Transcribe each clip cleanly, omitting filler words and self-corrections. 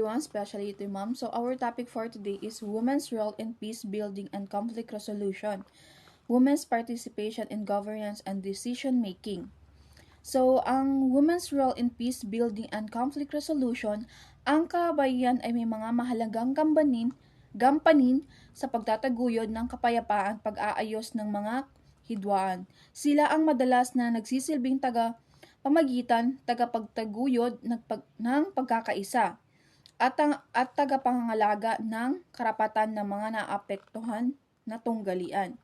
everyone, especially to mom. So our topic for today is women's role in peace building and conflict resolution. Women's participation in governance and decision making. So ang women's role in peace building and conflict resolution, ang kabayan ay may mga mahalagang gampanin sa pagtataguyod ng kapayapaan pag-aayos ng mga hidwaan. Sila ang madalas na nagsisilbing pamagitan, tagapagtaguyod ng pagkakaisa at tagapangangalaga ng karapatan ng mga naapektuhan na tunggalian.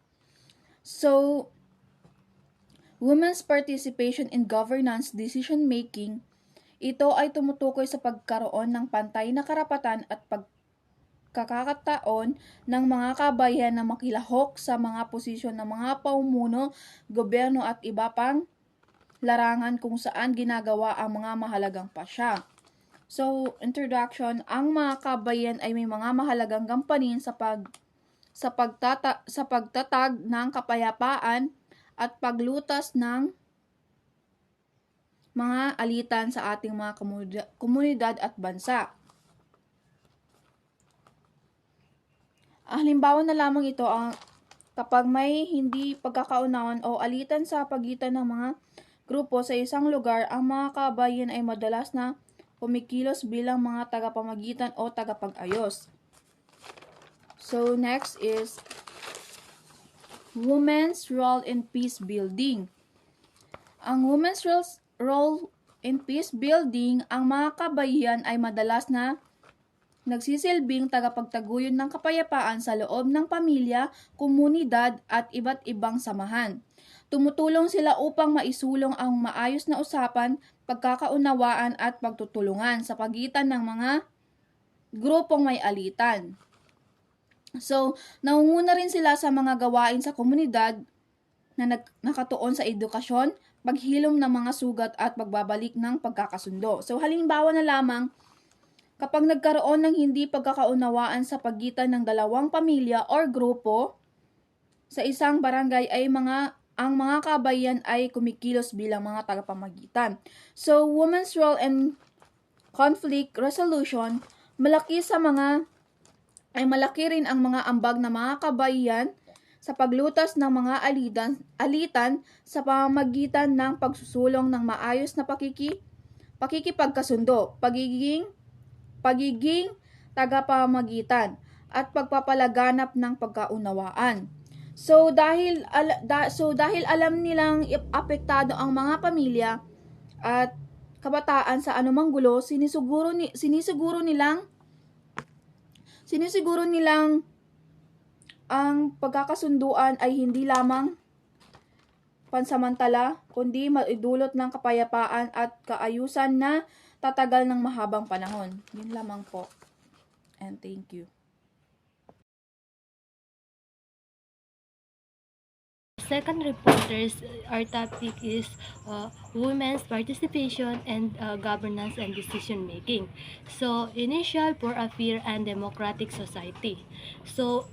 So, women's participation in governance decision-making, ito ay tumutukoy sa pagkaroon ng pantay na karapatan at pagkakataon ng mga kabayan na makilahok sa mga posisyon ng mga pamumuno, gobyerno at iba pang larangan kung saan ginagawa ang mga mahalagang pasya. So, introduction, ang mga kabayan ay may mga mahalagang gampanin sa pagtatag ng kapayapaan at paglutas ng mga alitan sa ating mga komunidad at bansa. Halimbawa na lamang ito ang kapag may hindi pagkakaunawan o alitan sa pagitan ng mga grupo sa isang lugar, ang mga kabayan ay madalas na kumikilos bilang mga tagapamagitan o tagapag-ayos. So next is women's role in peace building. Ang women's role in peace building, ang mga kabayan ay madalas na nagsisilbing tagapagtaguyod ng kapayapaan sa loob ng pamilya, komunidad at iba't ibang samahan. Tumutulong sila upang maisulong ang maayos na usapan, pagkakaunawaan at pagtutulungan sa pagitan ng mga grupong may alitan. So, nangunguna rin sila sa mga gawain sa komunidad na nakatuon sa edukasyon, paghilom ng mga sugat at pagbabalik ng pagkakasundo. So, halimbawa na lamang, kapag nagkaroon ng hindi pagkakaunawaan sa pagitan ng dalawang pamilya or grupo sa isang barangay ay ang mga kabayan ay kumikilos bilang mga tagapamagitan. So, women's role in conflict resolution, malaki rin ang mga ambag ng mga kabayan sa paglutas ng mga alitan sa pamamagitan ng pagsusulong ng maayos na pakikipagkasundo, pagiging tagapamagitan at pagpapalaganap ng pagkaunawaan. So dahil alam nilang apektado ang mga pamilya at kabataan sa anumang gulo, sinisiguro nilang ang pagkakasunduan ay hindi lamang pansamantala, kundi maidulot ng kapayapaan at kaayusan na tatagal ng mahabang panahon. Yun lamang po. And thank you. Second reporters, our topic is women's participation and governance and decision making. So, initial for a fair and democratic society. So,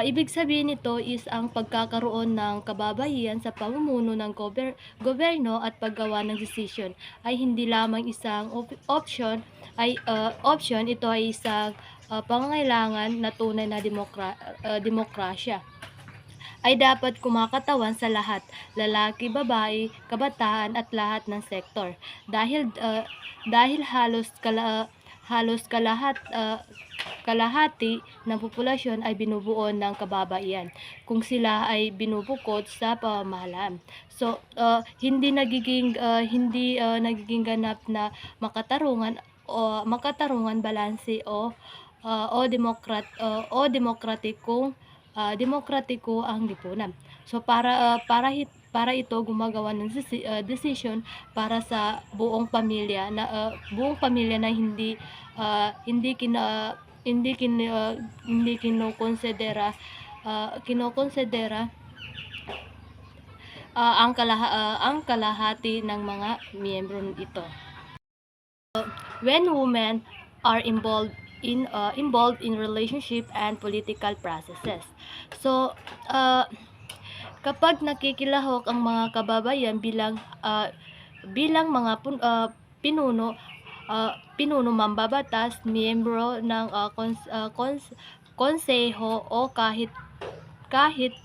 ibig sabihin nito is ang pagkakaroon ng kababayan sa pamumuno ng gobyerno at paggawa ng decision ay hindi lamang isang option, ito ay isang pangangailangan na tunay na demokrasya ay dapat kumakatawan sa lahat, lalaki, babae, kabataan at lahat ng sektor. Dahil halos kalahati ng populasyon ay binubuo ng kababaihan kung sila ay binubukod sa pamamahalaan. So hindi nagiging ganap na makatarungan, balanse o demokratiko ang lipunan. So para ito gumagawa ng decision para sa buong pamilya na hindi kinokonsidera ang kalahati ng mga miyembro nito. When women are involved in relationship and political processes. So, kapag nakikilahok ang mga kababayan bilang mga pinuno pinuno mambabatas, miyembro ng konseho o kahit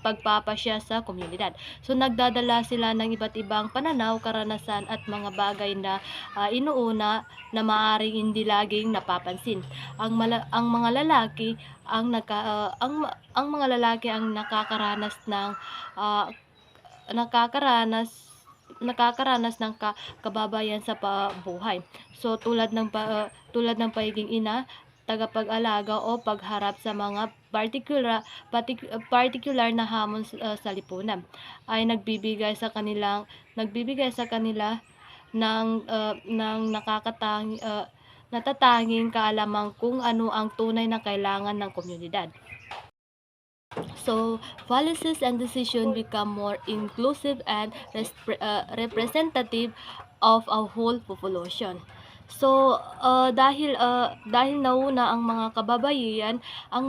pagpapasya sa komunidad. So nagdadala sila ng iba't ibang pananaw, karanasan at mga bagay na inuuna na maaaring hindi laging napapansin. Ang mga lalaki ang ang mga lalaki ang ah, nakakaranas nakakaranas ng kababayan sa buhay. So tulad ng pagiging ina, tagapag-alaga o pagharap sa mga particular na hamon sa lipunan ay nagbibigay sa kanila ng natatanging kaalaman kung ano ang tunay na kailangan ng komunidad. So, policies and decisions become more inclusive and representative of a whole population. So, dahil nauna ang mga kababaihan, ang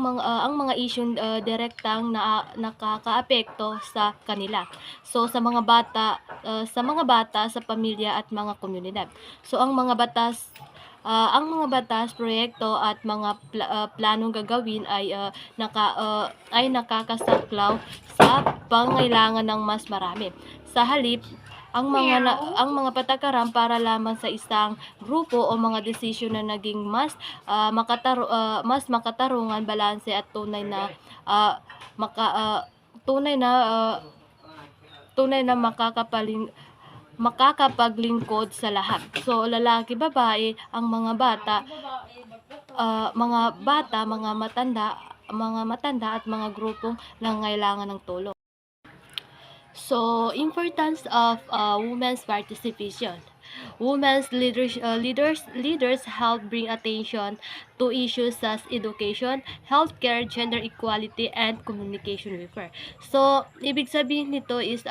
mga isyung direktang nakakaapekto sa kanila. So, sa mga bata, sa pamilya at mga komunidad. So, ang mga batas, proyekto at mga planong gagawin ay nakakasaklaw sa pangailangan ng mas marami. Sa halip, ang mga patakaran para lamang sa isang grupo o mga desisyon na naging mas makatarungan, balanse at tunay na ah, maka ah, tunay na makakapaglingkod sa lahat. So lalaki, babae, ang mga matanda at mga grupong nangangailangan ng tulong. So, importance of women's participation. Leaders help bring attention to issues such as education, healthcare, gender equality, and communication welfare. So, ibig sabihin nito is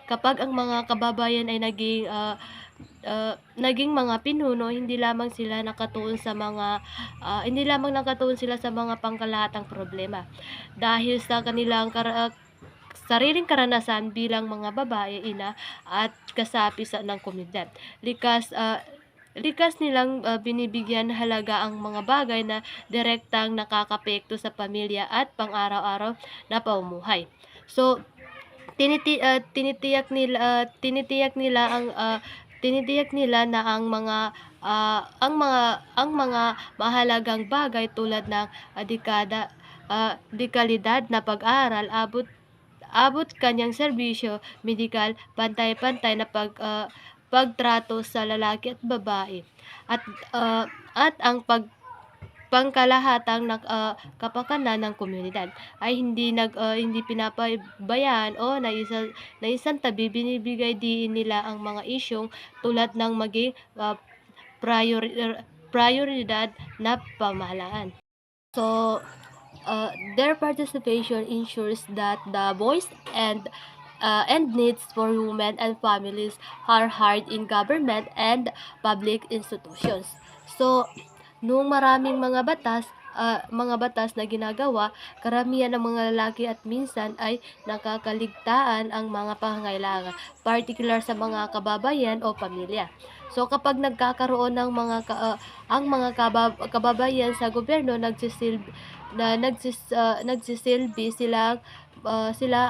kapag ang mga kababayan ay naging mga pinuno, hindi lamang nakatuon sila sa mga pangkalahatang problema dahil sa kanilang sariling karanasan bilang mga babae, ina at kasapi ng komunidad. Likas nilang binibigyan halaga ang mga bagay na direktang nakakapekto sa pamilya at pang-araw-araw na pamumuhay. So, tinitiyak nila na ang mga mahalagang bagay tulad ng dekalidad na pag-aaral, abot kanyang serbisyo, medikal, pantay-pantay na pagtrato sa lalaki at babae, at ang pangkalahatang kapakanan ng komunidad ay hindi pinapabayaan o naisang tabi. Binibigay din nila ang mga isyong tulad ng maging prioridad na pamahalaan. So, their participation ensures that the voice and needs for women and families are heard in government and public institutions. So, noong maraming mga batas na ginagawa, karamihan ng mga lalaki at minsan ay nakakaligtaan ang mga pangangailangan, particular sa mga kababayan o pamilya. So kapag nagkakaroon ng ang mga kababayan sa gobyerno, nagsisilbi sila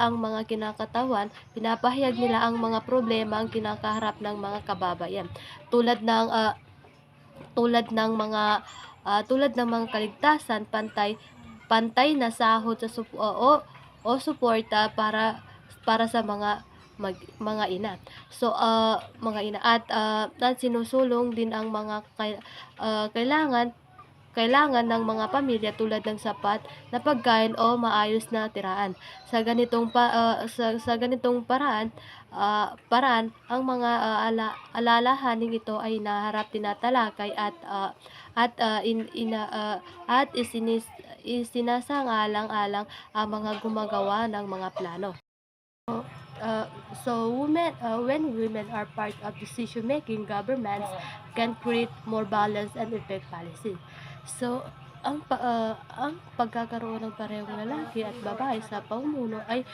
ang mga kinakatawan, pinapahayag nila ang mga problema ang kinakaharap ng mga kababayan tulad ng mga kaligtasan, pantay na sahod o suporta para sa mga ina. So mga ina at sinusulong din ang mga kailangan ng mga pamilya tulad ng sapat na pagkain o maayos na tiraan. Sa ganitong paraan, ang mga alalahaning ito ay naharap, tinatalakay at isinasangalang-alang ang mga gumagawa ng mga plano. So when women are part of decision making, governments can create more balance and effect policy. So ang pagkakaroon ng parehong lalaki at babae sa pamumuno ay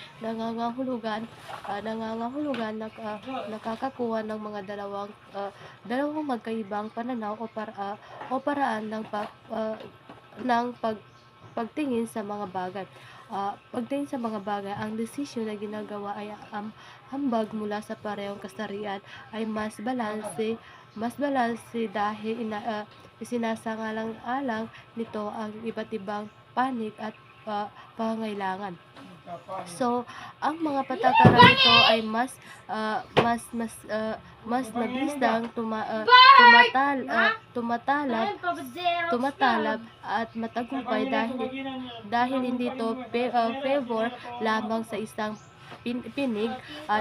nakakakuha ng mga dalawang magkaibang pananaw o paraan ng pagtingin sa mga bagay. Pagtingin sa mga bagay, ang desisyon na ginagawa ay hambag mula sa parehong kasarian ay mas balanse dahil isinasangalang-alang nito ang iba't ibang panig at pangangailangan. So, ang mga patakaran nito ay mas mabisang tumatalab at matagumpay dahil hindi ito favor lamang sa isang pinig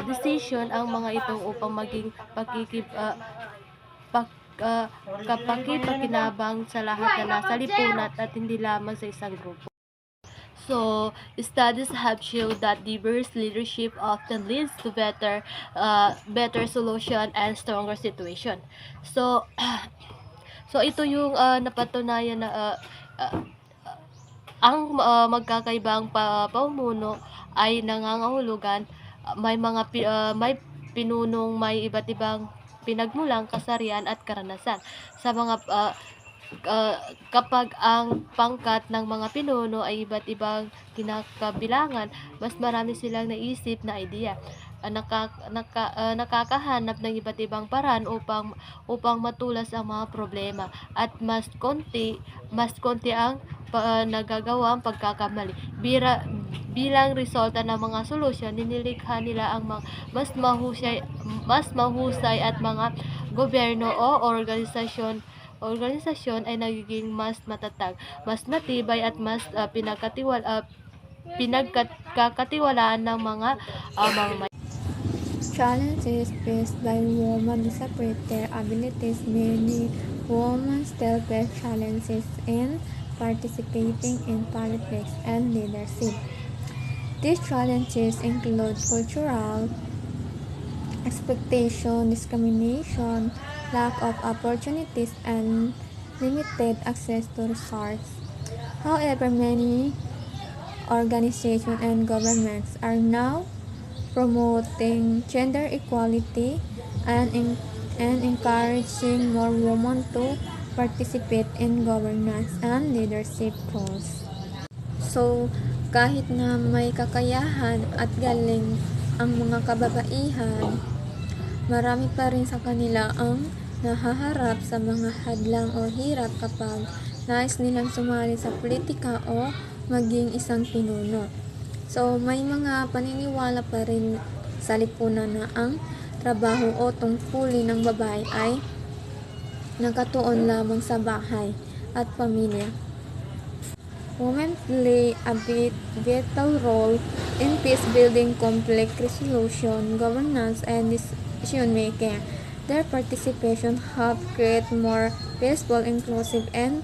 decision ang mga ito upang maging kapakipakinabang sa lahat na nasa lipunan at hindi lamang sa isang grupo. So, studies have shown that diverse leadership often leads to better solution and stronger situation. So, so ito yung napatunayan na ang magkakaibang pamumuno ay nangangahulugan may pinunong may iba't ibang pinagmulang kasarian at karanasan sa mga kapag ang pangkat ng mga pinuno ay iba't ibang kinakabilangan, mas marami silang naisip na idea. Nakakahanap ng iba't ibang paraan upang matulas ang mga problema at mas konti ang nagagawang pagkakamali. Bilang resulta ng mga solusyon, ninilikha nila ang mas mahusay at mga gobyerno o organisasyon ay nagiging mas matatag, mas matibay at mas pinagkakatiwalaan ng mga mamamayan. Challenges faced by women despite their abilities. Many women still face challenges in participating in politics and leadership. These challenges include cultural expectation, discrimination, lack of opportunities, and limited access to resources. However, many organizations and governments are now promoting gender equality and encouraging more women to participate in governance and leadership roles. So, kahit na may kakayahan at galing ang mga kababaihan, marami pa rin sa kanila ang nahaharap sa mga hadlang o hirap kapag nais nilang sumali sa politika o maging isang pinuno. So, may mga paniniwala pa rin sa lipunan na ang trabaho o tungkulin ng babae ay nakatuon lamang sa bahay at pamilya. Women play a vital role in peace-building, conflict resolution, governance, and decision-making. Their participation helps create more peaceful, inclusive, and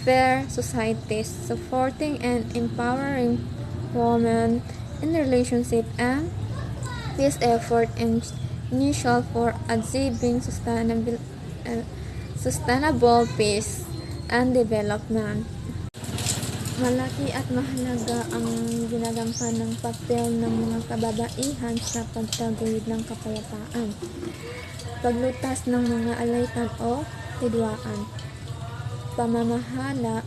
fair societies, supporting and empowering women in relationship and peace effort initial for achieving sustainable peace and development. Malaki at mahalaga ang ginagampanan ng papel ng mga kababaihan sa pagtaguyod ng kapayapaan, paglutas ng mga alitan o hidwaan, pamamahala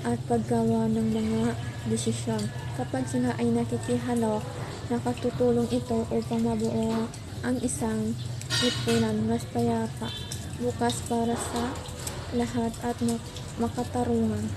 at paggawa ng mga desisyon. Kapag sila ay nakikihalo, nakatutulong ito upang mabuo ang isang lipunan mas payapa, bukas para sa lahat at makatarungan.